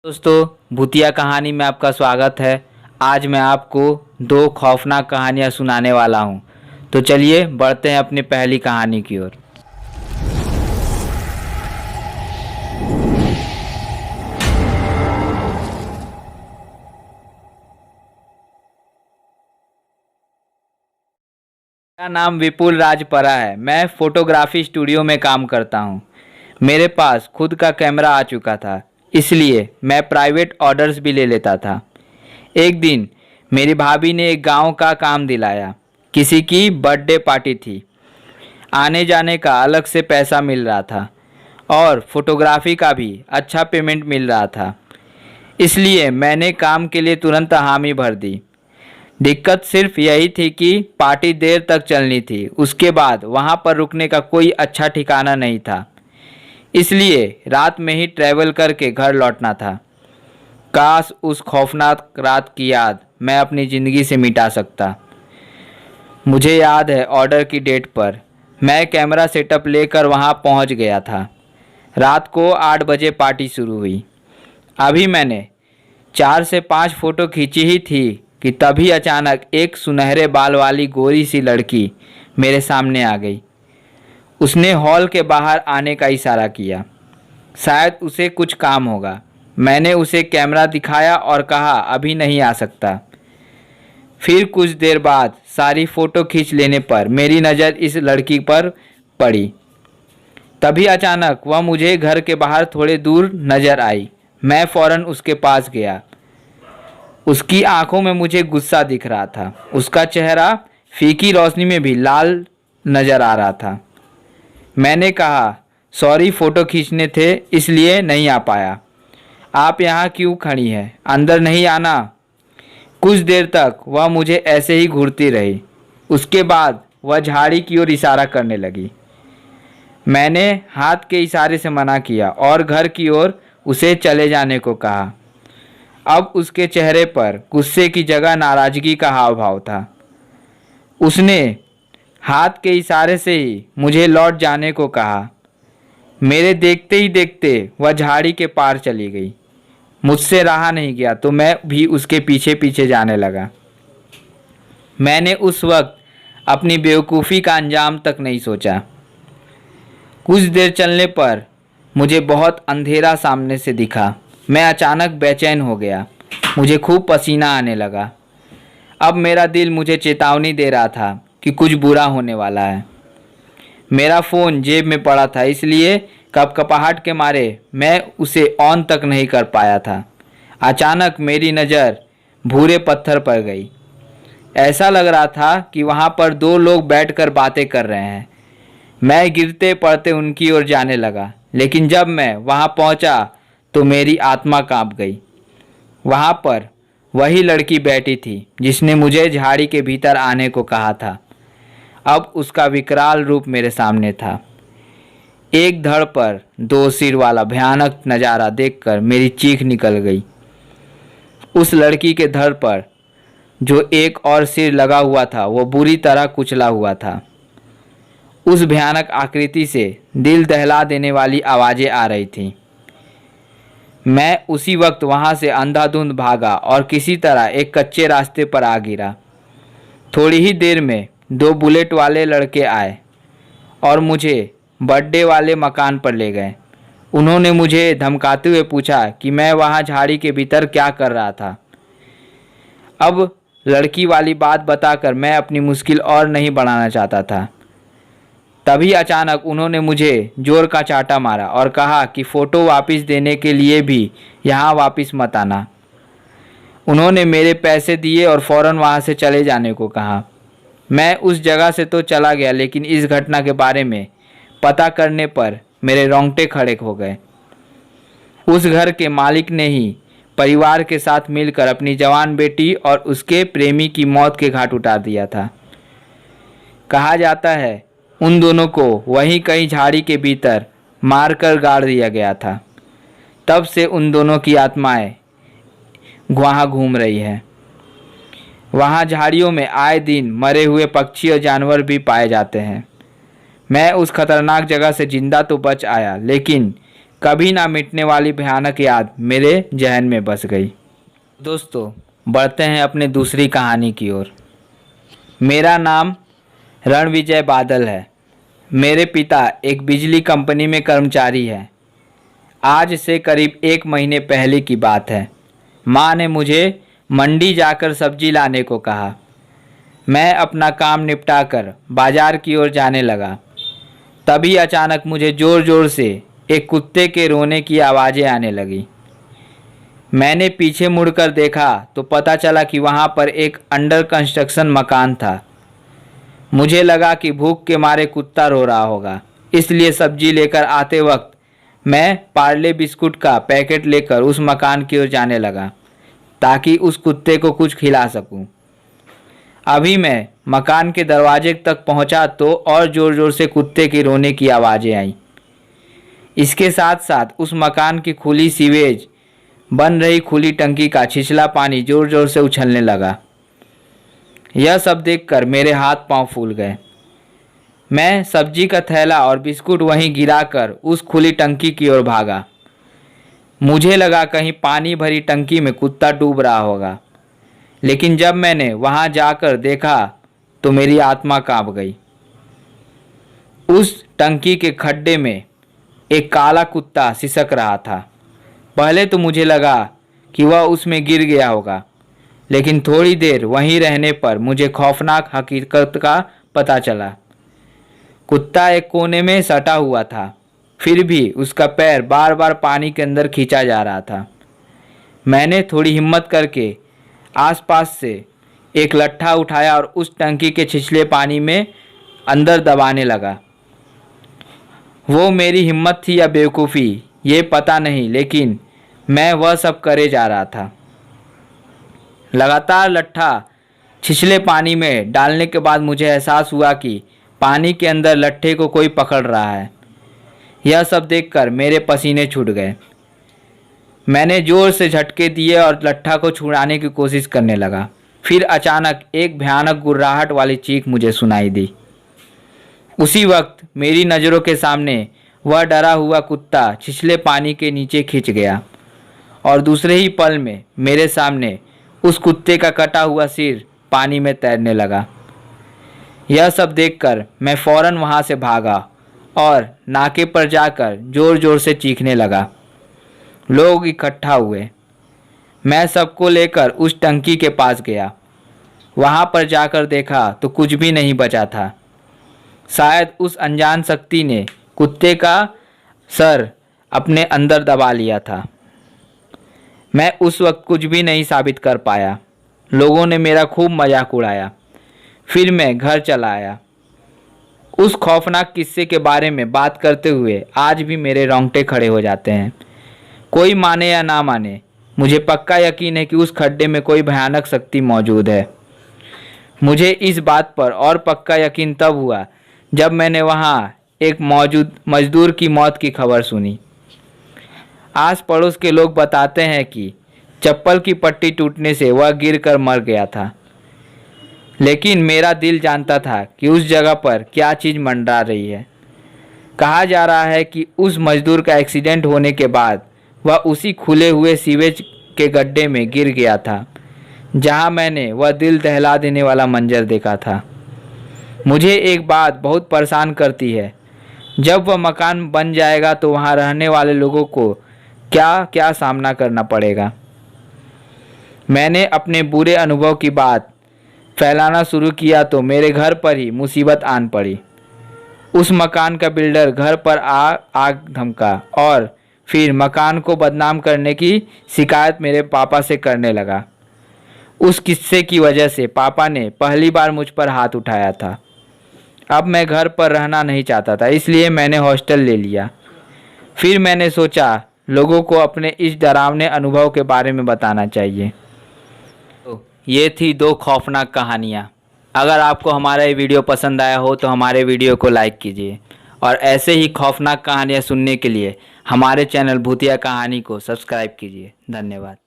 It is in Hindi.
दोस्तों, भूतिया कहानी में आपका स्वागत है। आज मैं आपको दो खौफनाक कहानियां सुनाने वाला हूं। तो चलिए बढ़ते हैं अपनी पहली कहानी की ओर। मेरा नाम विपुल राजपरा है। मैं फोटोग्राफी स्टूडियो में काम करता हूं। मेरे पास खुद का कैमरा आ चुका था, इसलिए मैं प्राइवेट ऑर्डर्स भी ले लेता था। एक दिन मेरी भाभी ने एक गांव का काम दिलाया। किसी की बर्थडे पार्टी थी। आने जाने का अलग से पैसा मिल रहा था और फोटोग्राफी का भी अच्छा पेमेंट मिल रहा था, इसलिए मैंने काम के लिए तुरंत हामी भर दी। दिक्कत सिर्फ यही थी कि पार्टी देर तक चलनी थी। उसके बाद वहाँ पर रुकने का कोई अच्छा ठिकाना नहीं था, इसलिए रात में ही ट्रैवल करके घर लौटना था। काश उस खौफनाक रात की याद मैं अपनी ज़िंदगी से मिटा सकता। मुझे याद है, ऑर्डर की डेट पर मैं कैमरा सेटअप लेकर वहाँ पहुँच गया था। रात को 8 बजे पार्टी शुरू हुई। अभी मैंने 4 से 5 फ़ोटो खींची ही थी कि तभी अचानक एक सुनहरे बाल वाली गोरी सी लड़की मेरे सामने आ गई। उसने हॉल के बाहर आने का इशारा किया। शायद उसे कुछ काम होगा। मैंने उसे कैमरा दिखाया और कहा अभी नहीं आ सकता। फिर कुछ देर बाद सारी फ़ोटो खींच लेने पर मेरी नज़र इस लड़की पर पड़ी। तभी अचानक वह मुझे घर के बाहर थोड़े दूर नज़र आई। मैं फ़ौरन उसके पास गया। उसकी आंखों में मुझे गुस्सा दिख रहा था। उसका चेहरा फीकी रोशनी में भी लाल नज़र आ रहा था। मैंने कहा, सॉरी, फ़ोटो खींचने थे इसलिए नहीं आ पाया। आप यहाँ क्यों खड़ी हैं? अंदर नहीं आना? कुछ देर तक वह मुझे ऐसे ही घूरती रही। उसके बाद वह झाड़ी की ओर इशारा करने लगी। मैंने हाथ के इशारे से मना किया और घर की ओर उसे चले जाने को कहा। अब उसके चेहरे पर गुस्से की जगह नाराज़गी का हाव भाव था। उसने हाथ के इशारे से ही मुझे लौट जाने को कहा। मेरे देखते ही देखते वह झाड़ी के पार चली गई। मुझसे रहा नहीं गया तो मैं भी उसके पीछे पीछे जाने लगा। मैंने उस वक्त अपनी बेवकूफ़ी का अंजाम तक नहीं सोचा। कुछ देर चलने पर मुझे बहुत अंधेरा सामने से दिखा। मैं अचानक बेचैन हो गया। मुझे खूब पसीना आने लगा। अब मेरा दिल मुझे चेतावनी दे रहा था कि कुछ बुरा होने वाला है। मेरा फ़ोन जेब में पड़ा था, इसलिए कपकपाहट के मारे मैं उसे ऑन तक नहीं कर पाया था। अचानक मेरी नज़र भूरे पत्थर पर गई। ऐसा लग रहा था कि वहाँ पर 2 लोग बैठकर बातें कर रहे हैं। मैं गिरते पड़ते उनकी ओर जाने लगा, लेकिन जब मैं वहाँ पहुँचा तो मेरी आत्मा कांप गई। वहाँ पर वही लड़की बैठी थी जिसने मुझे झाड़ी के भीतर आने को कहा था। अब उसका विकराल रूप मेरे सामने था। एक धड़ पर 2 सिर वाला भयानक नज़ारा देखकर मेरी चीख निकल गई। उस लड़की के धड़ पर जो एक और सिर लगा हुआ था वो बुरी तरह कुचला हुआ था। उस भयानक आकृति से दिल दहला देने वाली आवाज़ें आ रही थीं। मैं उसी वक्त वहाँ से अंधाधुंध भागा और किसी तरह एक कच्चे रास्ते पर आ गिरा। थोड़ी ही देर में 2 बुलेट वाले लड़के आए और मुझे बर्थडे वाले मकान पर ले गए। उन्होंने मुझे धमकाते हुए पूछा कि मैं वहाँ झाड़ी के भीतर क्या कर रहा था। अब लड़की वाली बात बताकर मैं अपनी मुश्किल और नहीं बढ़ाना चाहता था। तभी अचानक उन्होंने मुझे जोर का चांटा मारा और कहा कि फ़ोटो वापस देने के लिए भी यहाँ वापस मत आना। उन्होंने मेरे पैसे दिए और फ़ौरन वहाँ से चले जाने को कहा। मैं उस जगह से तो चला गया, लेकिन इस घटना के बारे में पता करने पर मेरे रोंगटे खड़े हो गए। उस घर के मालिक ने ही परिवार के साथ मिलकर अपनी जवान बेटी और उसके प्रेमी की मौत के घाट उतार दिया था। कहा जाता है उन दोनों को वहीं कहीं झाड़ी के भीतर मारकर गाड़ दिया गया था। तब से उन दोनों की आत्माएं वहाँ घूम रही हैं। वहाँ झाड़ियों में आए दिन मरे हुए पक्षी और जानवर भी पाए जाते हैं। मैं उस खतरनाक जगह से जिंदा तो बच आया, लेकिन कभी ना मिटने वाली भयानक याद मेरे जहन में बस गई। दोस्तों, बढ़ते हैं अपने दूसरी कहानी की ओर। मेरा नाम रणविजय बादल है। मेरे पिता एक बिजली कंपनी में कर्मचारी हैं। आज से करीब 1 महीने पहले की बात है। माँ ने मुझे मंडी जाकर सब्जी लाने को कहा। मैं अपना काम निपटाकर बाजार की ओर जाने लगा। तभी अचानक मुझे ज़ोर ज़ोर से एक कुत्ते के रोने की आवाज़ें आने लगी। मैंने पीछे मुड़कर देखा तो पता चला कि वहाँ पर एक अंडर कंस्ट्रक्शन मकान था। मुझे लगा कि भूख के मारे कुत्ता रो रहा होगा, इसलिए सब्जी लेकर आते वक्त मैं पार्ले बिस्कुट का पैकेट लेकर उस मकान की ओर जाने लगा ताकि उस कुत्ते को कुछ खिला सकूं। अभी मैं मकान के दरवाजे तक पहुंचा तो और ज़ोर ज़ोर से कुत्ते की रोने की आवाज़ें आईं। इसके साथ साथ उस मकान की खुली सीवेज बन रही खुली टंकी का छिछला पानी ज़ोर ज़ोर से उछलने लगा। यह सब देखकर मेरे हाथ पांव फूल गए। मैं सब्जी का थैला और बिस्कुट वहीं गिराकर उस खुली टंकी की ओर भागा। मुझे लगा कहीं पानी भरी टंकी में कुत्ता डूब रहा होगा, लेकिन जब मैंने वहां जाकर देखा तो मेरी आत्मा कांप गई। उस टंकी के खड्डे में एक काला कुत्ता सिसक रहा था। पहले तो मुझे लगा कि वह उसमें गिर गया होगा, लेकिन थोड़ी देर वहीं रहने पर मुझे खौफनाक हकीकत का पता चला। कुत्ता एक कोने में सटा हुआ था, फिर भी उसका पैर बार बार पानी के अंदर खींचा जा रहा था। मैंने थोड़ी हिम्मत करके आसपास से एक लट्ठा उठाया और उस टंकी के छिछले पानी में अंदर दबाने लगा। वो मेरी हिम्मत थी या बेवकूफ़ी ये पता नहीं, लेकिन मैं वह सब करे जा रहा था। लगातार लट्ठा छिछले पानी में डालने के बाद मुझे एहसास हुआ कि पानी के अंदर लट्ठे को कोई पकड़ रहा है। यह सब देखकर मेरे पसीने छूट गए। मैंने ज़ोर से झटके दिए और लट्ठा को छुड़ाने की कोशिश करने लगा। फिर अचानक एक भयानक गुर्राहट वाली चीख मुझे सुनाई दी। उसी वक्त मेरी नज़रों के सामने वह डरा हुआ कुत्ता छिछले पानी के नीचे खिंच गया और दूसरे ही पल में मेरे सामने उस कुत्ते का कटा हुआ सिर पानी में तैरने लगा। यह सब देखकर मैं फ़ौरन वहाँ से भागा और नाके पर जाकर ज़ोर ज़ोर से चीखने लगा। लोग इकट्ठा हुए। मैं सबको लेकर उस टंकी के पास गया। वहाँ पर जाकर देखा तो कुछ भी नहीं बचा था। शायद उस अनजान शक्ति ने कुत्ते का सर अपने अंदर दबा लिया था। मैं उस वक्त कुछ भी नहीं साबित कर पाया। लोगों ने मेरा खूब मजाक उड़ाया। फिर मैं घर चला आया। उस खौफनाक किस्से के बारे में बात करते हुए आज भी मेरे रोंगटे खड़े हो जाते हैं। कोई माने या ना माने, मुझे पक्का यकीन है कि उस खड्डे में कोई भयानक शक्ति मौजूद है। मुझे इस बात पर और पक्का यकीन तब हुआ जब मैंने वहाँ एक मौजूद मजदूर की मौत की खबर सुनी। आस पड़ोस के लोग बताते हैं कि चप्पल की पट्टी टूटने से वह गिरकर मर गया था, लेकिन मेरा दिल जानता था कि उस जगह पर क्या चीज़ मंडरा रही है। कहा जा रहा है कि उस मजदूर का एक्सीडेंट होने के बाद वह उसी खुले हुए सीवेज के गड्ढे में गिर गया था जहां मैंने वह दिल दहला देने वाला मंजर देखा था। मुझे एक बात बहुत परेशान करती है, जब वह मकान बन जाएगा तो वहां रहने वाले लोगों को क्या क्या सामना करना पड़ेगा। मैंने अपने बुरे अनुभव की बात फैलाना शुरू किया तो मेरे घर पर ही मुसीबत आन पड़ी। उस मकान का बिल्डर घर पर आग धमका और फिर मकान को बदनाम करने की शिकायत मेरे पापा से करने लगा। उस किस्से की वजह से पापा ने पहली बार मुझ पर हाथ उठाया था। अब मैं घर पर रहना नहीं चाहता था, इसलिए मैंने हॉस्टल ले लिया। फिर मैंने सोचा लोगों को अपने इस डरावने अनुभव के बारे में बताना चाहिए। तो ये थी 2 खौफनाक कहानियाँ। अगर आपको हमारा ये वीडियो पसंद आया हो तो हमारे वीडियो को लाइक कीजिए और ऐसे ही खौफनाक कहानियाँ सुनने के लिए हमारे चैनल भूतिया कहानी को सब्सक्राइब कीजिए। धन्यवाद।